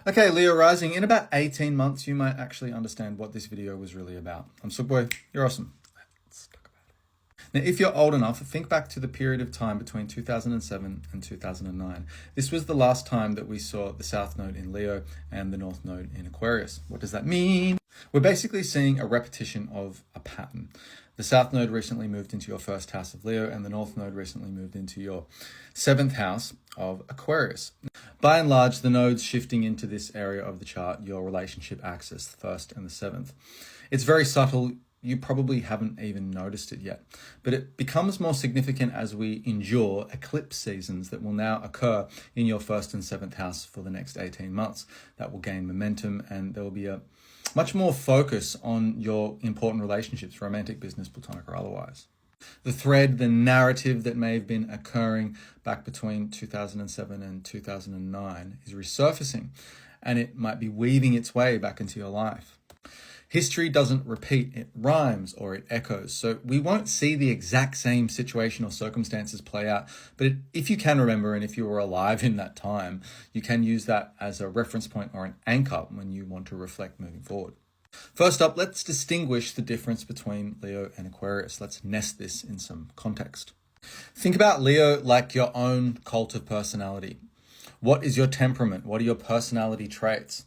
Okay, Leo rising, in about 18 months, you might actually understand what this video was really about. I'm Sook Boy, you're awesome. Let's talk about it. Now, if you're old enough, think back to the period of time between 2007 and 2009. This was the last time that we saw the South Node in Leo and the North Node in Aquarius. What does that mean? We're basically seeing a repetition of a pattern. The South Node recently moved into your first house of Leo, and the North Node recently moved into your seventh house of Aquarius. By and large, the nodes shifting into this area of the chart, your relationship axis, the first and the seventh. It's very subtle. You probably haven't even noticed it yet, but it becomes more significant as we endure eclipse seasons that will now occur in your first and seventh house for the next 18 months. That will gain momentum, and there will be a much more focus on your important relationships, romantic, business, platonic, or otherwise. The thread, the narrative that may have been occurring back between 2007 and 2009 is resurfacing, and it might be weaving its way back into your life. History doesn't repeat, it rhymes or it echoes. So we won't see the exact same situation or circumstances play out. But if you can remember, and if you were alive in that time, you can use that as a reference point or an anchor when you want to reflect moving forward. First up, let's distinguish the difference between Leo and Aquarius. Let's nest this in some context. Think about Leo like your own cult of personality. What is your temperament? What are your personality traits?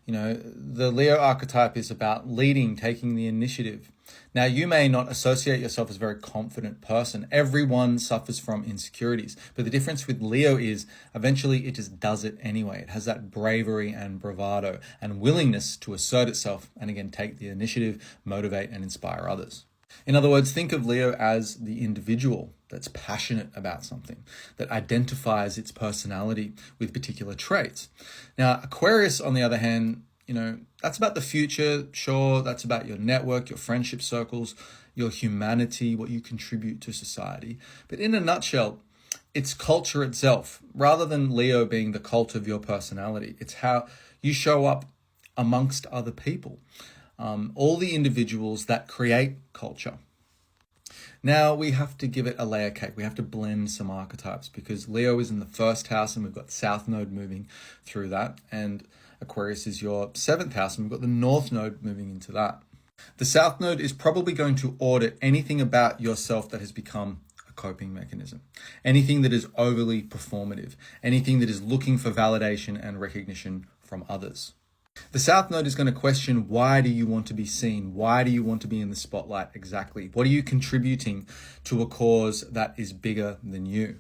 The Leo archetype is about leading, taking the initiative. Now, you may not associate yourself as a very confident person. Everyone suffers from insecurities. But the difference with Leo is eventually it just does it anyway. It has that bravery and bravado and willingness to assert itself and again, take the initiative, motivate and inspire others. In other words, think of Leo as the individual that's passionate about something, that identifies its personality with particular traits. Now, Aquarius, on the other hand, that's about the future. Sure, that's about your network, your friendship circles, your humanity, what you contribute to society. But in a nutshell, it's culture itself. Rather than Leo being the cult of your personality, it's how you show up amongst other people. All the individuals that create culture. Now we have to give it a layer cake. We have to blend some archetypes because Leo is in the first house and we've got South Node moving through that. And Aquarius is your seventh house and we've got the North Node moving into that. The South Node is probably going to audit anything about yourself that has become a coping mechanism. Anything that is overly performative. Anything that is looking for validation and recognition from others. The South Node is going to question, why do you want to be seen? Why do you want to be in the spotlight exactly? What are you contributing to a cause that is bigger than you?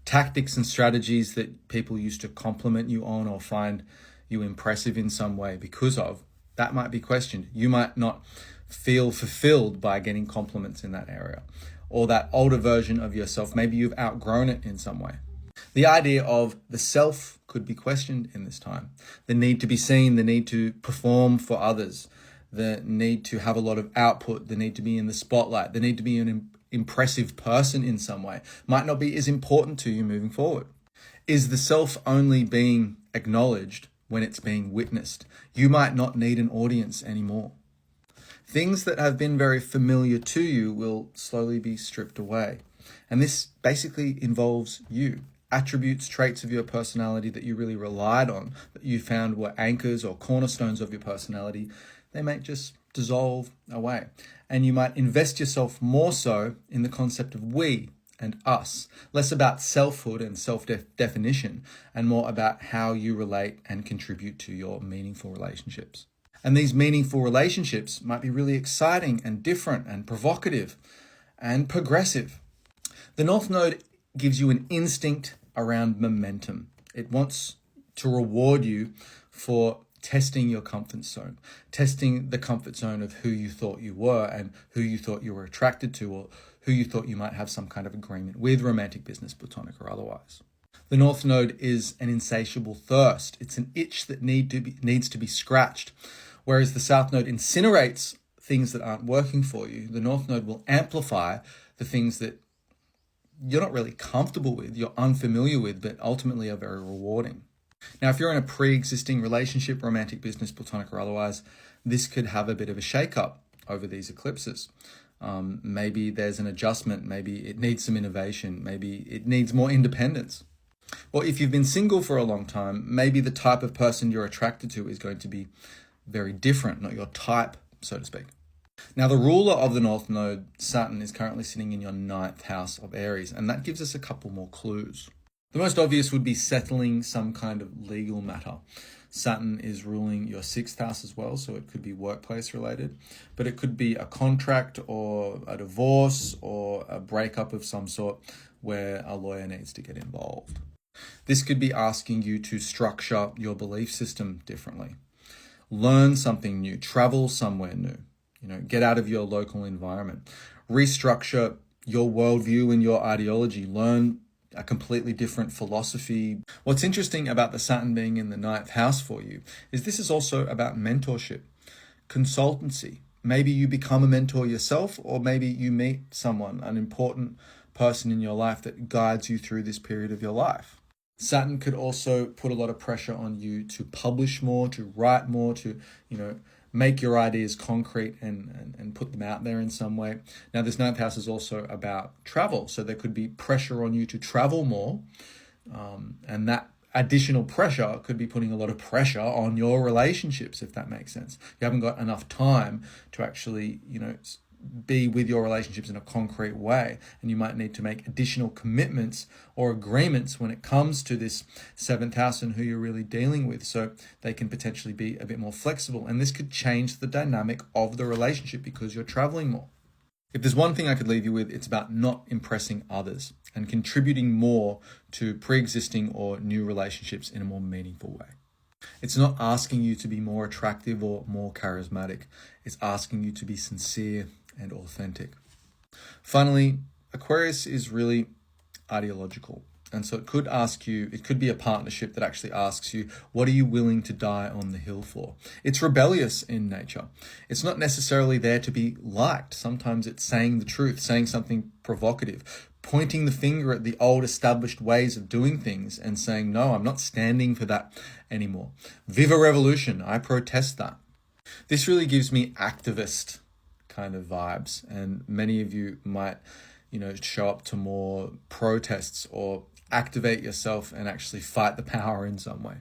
Tactics and strategies that people used to compliment you on or find you impressive in some way because of, that might be questioned. You might not feel fulfilled by getting compliments in that area. Or that older version of yourself, maybe you've outgrown it in some way. The idea of the self could be questioned in this time. The need to be seen, the need to perform for others, the need to have a lot of output, the need to be in the spotlight, the need to be an impressive person in some way might not be as important to you moving forward. Is the self only being acknowledged when it's being witnessed? You might not need an audience anymore. Things that have been very familiar to you will slowly be stripped away. And this basically involves you. Attributes, traits of your personality that you really relied on, that you found were anchors or cornerstones of your personality, they might just dissolve away. And you might invest yourself more so in the concept of we and us, less about selfhood and self-definition, and more about how you relate and contribute to your meaningful relationships. And these meaningful relationships might be really exciting and different and provocative and progressive. The North Node gives you an instinct around momentum. It wants to reward you for testing your comfort zone, testing the comfort zone of who you thought you were and who you thought you were attracted to or who you thought you might have some kind of agreement with, romantic, business, platonic, or otherwise. The North Node is an insatiable thirst. It's an itch that needs to be scratched. Whereas the South Node incinerates things that aren't working for you, the North Node will amplify the things that you're not really comfortable with, you're unfamiliar with, but ultimately are very rewarding. Now, if you're in a pre-existing relationship, romantic, business, platonic, or otherwise, this could have a bit of a shake-up over these eclipses. Maybe there's an adjustment, maybe it needs some innovation, maybe it needs more independence. Well, if you've been single for a long time, maybe the type of person you're attracted to is going to be very different, not your type, so to speak. Now, the ruler of the North Node, Saturn, is currently sitting in your 9th house of Aries, and that gives us a couple more clues. The most obvious would be settling some kind of legal matter. Saturn is ruling your 6th house as well, so it could be workplace related, but it could be a contract or a divorce or a breakup of some sort where a lawyer needs to get involved. This could be asking you to structure your belief system differently, learn something new, travel somewhere new, get out of your local environment, restructure your worldview and your ideology, learn a completely different philosophy. What's interesting about the Saturn being in the 9th house for you is this is also about mentorship, consultancy. Maybe you become a mentor yourself, or maybe you meet someone, an important person in your life that guides you through this period of your life. Saturn could also put a lot of pressure on you to publish more, to write more, to, make your ideas concrete and put them out there in some way. Now, this 9th house is also about travel. So there could be pressure on you to travel more. And that additional pressure could be putting a lot of pressure on your relationships, if that makes sense. You haven't got enough time to actually, be with your relationships in a concrete way, and you might need to make additional commitments or agreements when it comes to this 7th house and who you're really dealing with, so they can potentially be a bit more flexible, and this could change the dynamic of the relationship because you're traveling more. If there's one thing I could leave you with, it's about not impressing others and contributing more to pre-existing or new relationships in a more meaningful way. It's not asking you to be more attractive or more charismatic. It's asking you to be sincere and authentic. Finally, Aquarius is really ideological. And so it could be a partnership that actually asks you, what are you willing to die on the hill for? It's rebellious in nature. It's not necessarily there to be liked. Sometimes it's saying the truth, saying something provocative, pointing the finger at the old established ways of doing things and saying, no, I'm not standing for that anymore. Viva revolution, I protest that. This really gives me activist kind of vibes, and many of you might, show up to more protests or activate yourself and actually fight the power in some way.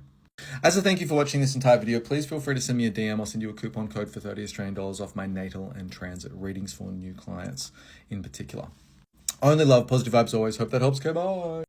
As a thank you for watching this entire video, please feel free to send me a DM. I'll send you a coupon code for 30 Australian dollars off my natal and transit readings for new clients in particular. Only love, positive vibes always. Hope that helps. Okay, bye.